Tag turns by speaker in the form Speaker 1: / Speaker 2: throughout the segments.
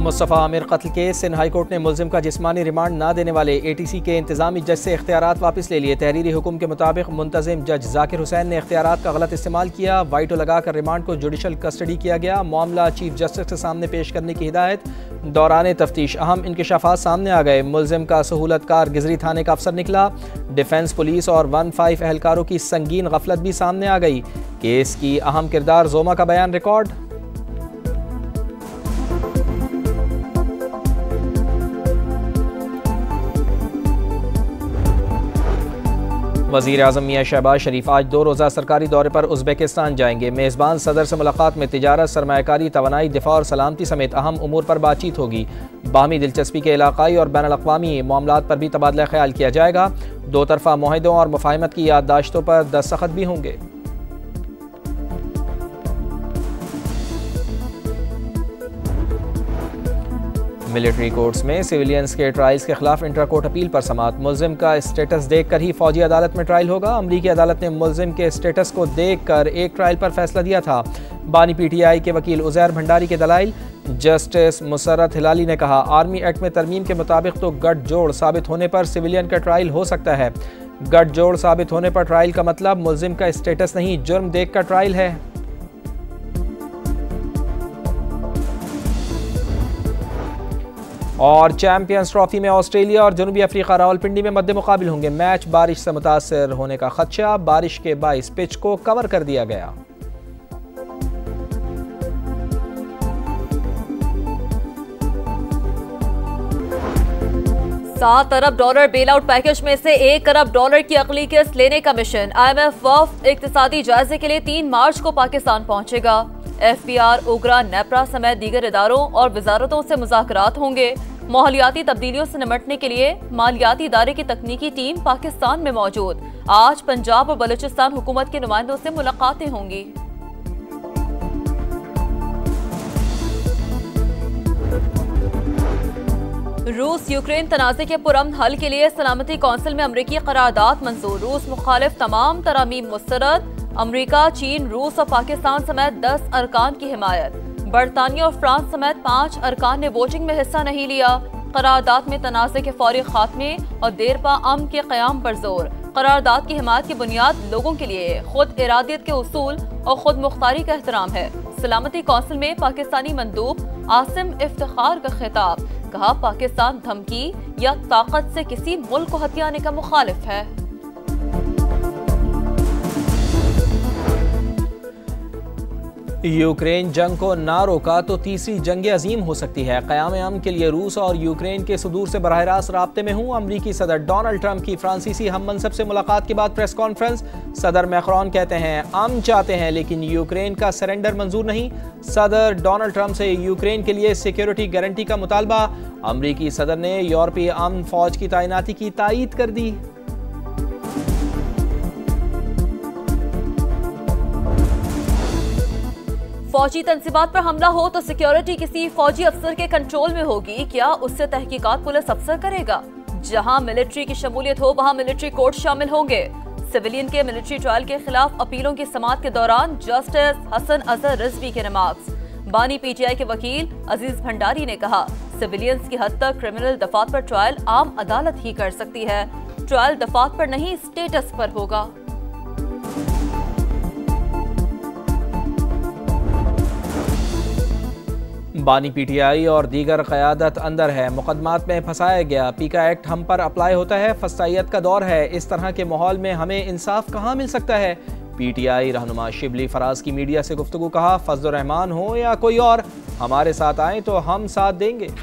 Speaker 1: मुस्तफ़ा आमिर कत्ल case Sindh high court ने मुलजिम का जिस्मानी रिमांड न देने वाले ATC के इंतजामी जज से इख्तियारात वापस ले लिए। तहरीरी हुक्म के मुताबिक मुंतजिम जज जाकिर हुसैन ने इख्तियारात का गलत इस्तेमाल किया। वाइटो लगाकर रिमांड को जुडिशल कस्टडी किया गया। मामला चीफ जस्टिस के सामने पेश करने की हिदायत। दौरान तफ्तीश अहम इंकशाफात सामने आ गए। मुलजिम का सहूलतकार गिजरी थाने का अफसर निकला। डिफेंस पुलिस और 15 एहलकारों की संगीन गफलत भी सामने आ गई। केस की अहम किरदार जोमा का बयान रिकॉर्ड। वज़ीर आज़म मियां शहबाज शरीफ आज 2 रोज़ा सरकारी दौरे पर उज़्बेकिस्तान जाएंगे। मेज़बान सदर से मुलाकात में तिजारत, सरमायाकारी, तवानाई, दिफा और सलामती समेत अहम उमूर पर बातचीत होगी। बाहमी दिलचस्पी के इलाक़ाई और बैनुल अक़वामी मामलात पर भी तबादला ख्याल किया जाएगा। 2 तरफ़ा मुआहिदों और मुफ़ाहिमत की याददाश्तों पर दस्तखत भी होंगे। मिलिट्री कोर्ट्स में सिविलियंस के ट्रायल्स के खिलाफ इंटर कोर्ट अपील पर समाअत। मुलजिम का स्टेटस देखकर ही फौजी अदालत में ट्रायल होगा। अमरीकी अदालत ने मुलजिम के स्टेटस को देखकर एक ट्रायल पर फैसला दिया था। बानी PTI के वकील उज़ैर भंडारी के दलाइल। जस्टिस मुसर्रत हिलाली ने कहा, आर्मी एक्ट में तरमीम के मुताबिक तो गठजोड़ साबित होने पर सिविलियन का ट्रायल हो सकता है। गठजोड़ साबित होने पर ट्रायल का मतलब मुलजिम का स्टेटस नहीं, जुर्म देख कर ट्रायल है। और चैंपियंस ट्रॉफी में ऑस्ट्रेलिया और जनूबी अफ्रीका रावलपिंडी में मद्दे मुकाबिल होंगे। मैच बारिश से मुतासर होने का खदशा। बारिश के बाइस पिच को कवर कर दिया गया।
Speaker 2: 7 अरब डॉलर बेल आउट पैकेज में से 1 अरब डॉलर की अगली किस्त लेने का मिशन। IMF वफ़द इक्तिसादी जायजे के लिए 3 मार्च को पाकिस्तान पहुंचेगा। FBR, उगरा, नेपरा समेत दीगर इदारों और वजारतों से मुज़ाकरात होंगे। माहौलियाती तब्दीलियों से निपटने के लिए मालियाती इदारे की तकनीकी टीम पाकिस्तान में मौजूद। आज पंजाब और बलूचिस्तान हुकूमत के नुमाइंदों से मुलाकातें होंगी। रूस यूक्रेन तनाज़े के पुरअमन हल के लिए सलामती कौंसिल में अमरीकी करारदाद मंजूर। रूस मुखालिफ तमाम तरामीम मुस्तरद। अमरीका, चीन, रूस और पाकिस्तान समेत 10 अरकान की हिमायत। बरतानिया और फ्रांस समेत 5 अरकान ने वोटिंग में हिस्सा नहीं लिया। करारदाद में तनाज़े के फौरी खात्मे और देरपा अमन के क़याम पर जोर। करारदाद की हिमायत की बुनियाद लोगों के लिए खुद इरादियत के उसूल और खुद मुख्तारी का एहतराम है। सलामती कौंसिल में पाकिस्तानी मंदूब आसिम इफ्तिखार का खिताब। कहा, पाकिस्तान धमकी या ताकत से किसी मुल्क को हथियाने का मुखालिफ है।
Speaker 1: यूक्रेन जंग को ना रोका तो तीसरी जंग अजीम हो सकती है। क़याम अमन के लिए रूस और यूक्रेन के सुदूर से बराह रास्त राब्ते में हूँ। अमरीकी सदर डोनाल्ड ट्रंप की फ्रांसीसी हम मनसब से मुलाकात के बाद प्रेस कॉन्फ्रेंस। सदर मैक्रोन कहते हैं, अमन चाहते हैं लेकिन यूक्रेन का सरेंडर मंजूर नहीं। सदर डोनाल्ड ट्रंप से यूक्रेन के लिए सिक्योरिटी गारंटी का मुतालबा। अमरीकी सदर ने यूरोपीय अमन फौज की तैनाती की तायीद कर दी।
Speaker 2: फौजी तंसीबात पर हमला हो तो सिक्योरिटी किसी फौजी अफसर के कंट्रोल में होगी क्या? उससे तहकीकात पुलिस अफसर करेगा। जहां मिलिट्री की शमूलियत हो वहां मिलिट्री कोर्ट शामिल होंगे। सिविलियन के मिलिट्री ट्रायल के खिलाफ अपीलों की समाअत के दौरान जस्टिस हसन अजहर रिजवी के रिमार्क्स। बानी PTI के वकील अजीज भंडारी ने कहा, सिविलियंस की हद तक क्रिमिनल दफात पर ट्रायल आम अदालत ही कर सकती है। ट्रायल दफात पर नहीं, स्टेटस पर होगा।
Speaker 1: बानी PTI और दीगर क़यादत अंदर है। मुकदमात में फंसाया गया। पीका एक्ट हम पर अप्लाई होता है। फसाइयत का दौर है। इस तरह के माहौल में हमें इंसाफ कहाँ मिल सकता है? PTI रहनुमा शिबली फराज की मीडिया से गुफ्तगू। कहा, फजल रहमान हो या कोई और, हमारे साथ आए तो हम साथ देंगे।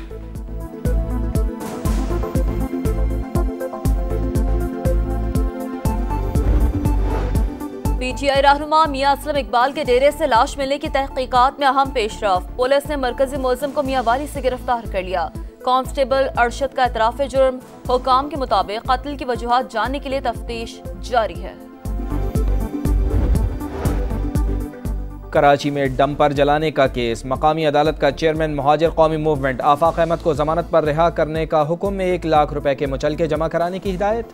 Speaker 2: PTI रहनुमा मियां असलम इकबाल के डेरे से लाश मिलने की तहकीकात में अहम पेशरफ। पुलिस ने मरकजी मुलजिम को मियांवाली से गिरफ्तार कर लिया। कांस्टेबल अरशद का इतराफ़ जुर्म। हुकाम के मुताबिक कत्ल की वजूहात जानने के लिए तफ्तीश जारी है।
Speaker 1: कराची में डंपर जलाने का केस। मकामी अदालत का चेयरमैन मुहाजिर कौमी मूवमेंट आफाक अहमद को जमानत पर रिहा करने का हुक्म में 1 लाख रुपए के मुचलके जमा कराने की हिदायत।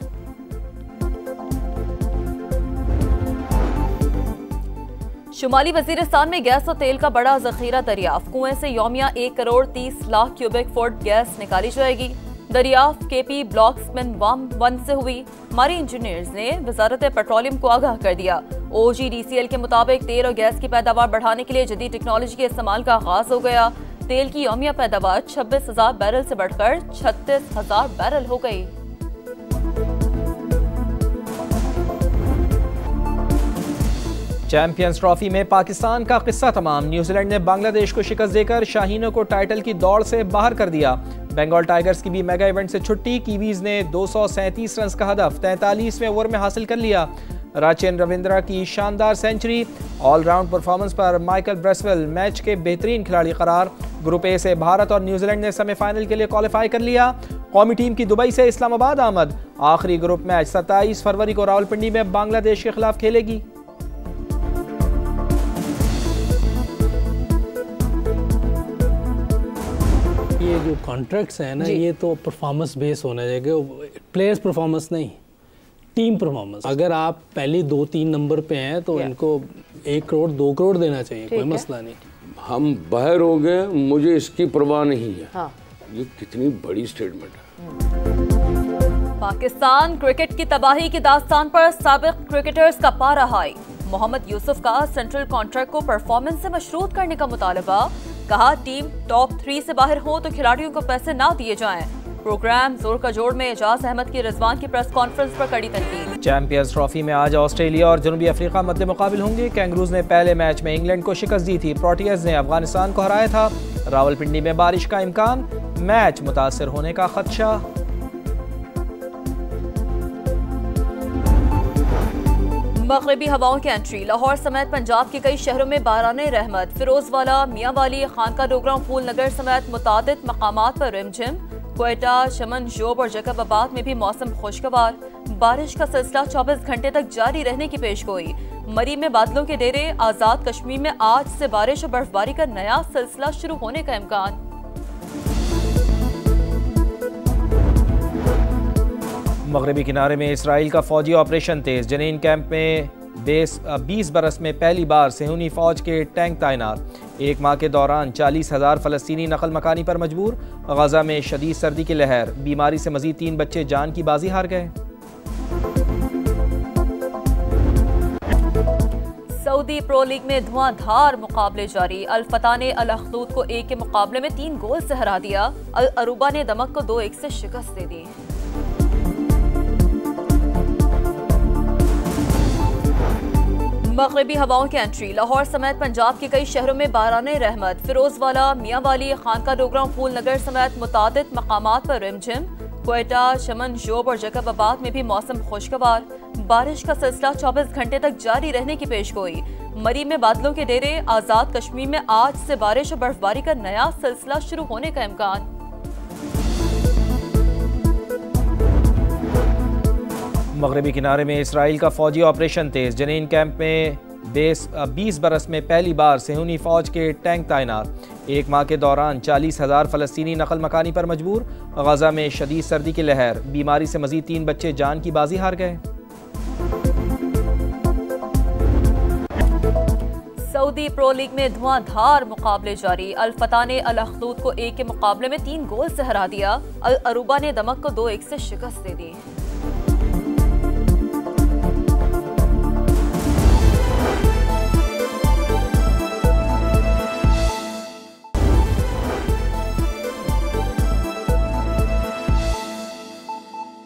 Speaker 2: शुमाली वजीरिस्तान में गैस और तेल का बड़ा जखीरा दरियाफ्त। कुएं से यौमिया 1 crore 30 lakh cubic foot gas निकाली जाएगी। दरियाफ्त केपी ब्लॉक्समैन 1 से हुई। हमारे इंजीनियर्स ने वजारत पेट्रोलियम को आगाह कर दिया। OGDCL के मुताबिक तेल और गैस की पैदावार बढ़ाने के लिए जदीद टेक्नोलॉजी के इस्तेमाल का आगाज हो गया। तेल की यौमिया पैदावार 26,000 बैरल से बढ़कर 36,000 बैरल हो गई।
Speaker 1: चैंपियंस ट्रॉफी में पाकिस्तान का किस्सा तमाम। न्यूजीलैंड ने बांग्लादेश को शिकस्त देकर शाहीनों को टाइटल की दौड़ से बाहर कर दिया। बंगाल टाइगर्स की भी मेगा इवेंट से छुट्टी। कीवीज ने 237 रन का हदफ 43वें ओवर में हासिल कर लिया। राचेन रविंद्रा की शानदार सेंचुरी। ऑलराउंड परफॉर्मेंस पर माइकल ब्रेसवेल मैच के बेहतरीन खिलाड़ी करार। ग्रुप ए से भारत और न्यूजीलैंड ने सेमीफाइनल के लिए क्वालिफाई कर लिया। कौमी टीम की दुबई से इस्लामाबाद आमद। आखिरी ग्रुप मैच 27 फरवरी को रावलपिंडी में बांग्लादेश के खिलाफ खेलेगी।
Speaker 3: ये जो कॉन्ट्रैक्ट्स हैं ना, ये तो परफॉर्मेंस बेस होना चाहिए, प्लेयर्स परफॉर्मेंस नहीं, टीम परफॉर्मेंस। अगर आप पहले 2-3 नंबर पे हैं तो इनको 1 करोड़ 2 करोड़ देना चाहिए, कोई मसला नहीं।
Speaker 4: हम बाहर हो गए, मुझे इसकी परवाह नहीं है। हाँ। ये कितनी बड़ी स्टेटमेंट है।
Speaker 2: पाकिस्तान क्रिकेट की तबाही की दास्तान पर साबिक क्रिकेटर्स का पारा हाई। मोहम्मद यूसुफ का सेंट्रल कॉन्ट्रैक्ट को परफॉर्मेंस से मशरूत करने का मुतालबा। कहा टीम टॉप 3 से बाहर हो तो खिलाड़ियों को पैसे ना दिए जाएं। प्रोग्राम जोर का जोड़ में एजाज अहमद की रिजवान की प्रेस कॉन्फ्रेंस पर कड़ी तनकीद।
Speaker 1: चैंपियंस ट्रॉफी में आज ऑस्ट्रेलिया और जनूबी अफ्रीका मद्दे मुकाबिल होंगे। कैंगरूज ने पहले मैच में इंग्लैंड को शिकस्त दी थी। प्रोटियर्स ने अफगानिस्तान को हराया था। रावलपिंडी में बारिश का इम्कान, मैच मुतासर होने का खदशा।
Speaker 2: मगरबी हवाओं की एंट्री। लाहौर समेत पंजाब के कई शहरों में बाराने रहमत। फिरोजवाला, मियांवाली, खानका डोगरा, फूल नगर समेत मुतादिद मकामात पर रिमझिम। क्वेटा, शमन, जोब और जैकबाबाद में भी मौसम खुशगवार। बारिश का सिलसिला 24 घंटे तक जारी रहने की पेशगोई। मरी में बादलों के डेरे। आजाद कश्मीर में आज से बारिश और बर्फबारी का नया सिलसिला शुरू होने का इम्कान।
Speaker 1: मगरबी किनारे में इसराइल का फौजी ऑपरेशन तेज। जनीन कैंप में 20 बरस में पहली बार सेहूनी फौज के टैंक तैनात। 1 माह के दौरान 40,000 फ़लस्तीनी नकल मकानी पर मजबूर। गजा में शदीद सर्दी की लहर। बीमारी से मजीद 3 बच्चे जान की बाजी हार गए।
Speaker 2: सऊदी प्रो लीग में धुआंधार मुकाबले जारी। अल फतह ने अल अखदूद को 1 के मुकाबले में 3 गोल से हरा दिया। अल अरूबा ने दमक को 2-1 से शिकस्त दे दी। मगरबी हवाओं की एंट्री। लाहौर समेत पंजाब के कई शहरों में बाराने रहमत। फिरोजवाला, मियांवाली, खानका डोगरा, फूल नगर समेत मुतादिद मकामात पर रिमझिम। क्वेटा, शमन, जोब और जैकबाबाद में भी मौसम खुशगवार। बारिश का सिलसिला 24 घंटे तक जारी रहने की पेशगोई। मरी में बादलों के डेरे। आजाद कश्मीर में आज से बारिश और बर्फबारी का नया सिलसिला शुरू होने का इम्कान।
Speaker 1: मगरबी किनारे में इसराइल का फौजी ऑपरेशन तेज। जनीन कैंप में 20 बरस में पहली बार सेहूनी फौज के टैंक तैनात। 1 माह के दौरान 40,000 फ़लस्तीनी नकल मकानी पर मजबूर। गजा में शदीद सर्दी की लहर। बीमारी से मजीद 3 बच्चे जान की बाजी हार गए।
Speaker 2: सऊदी प्रो लीग में धुआंधार मुकाबले जारी। अल फतह ने अल अखदूद को 1 के मुकाबले में 3 गोल से हरा दिया। अल अरूबा ने दमक को 2-1 से शिकस्त दे दी।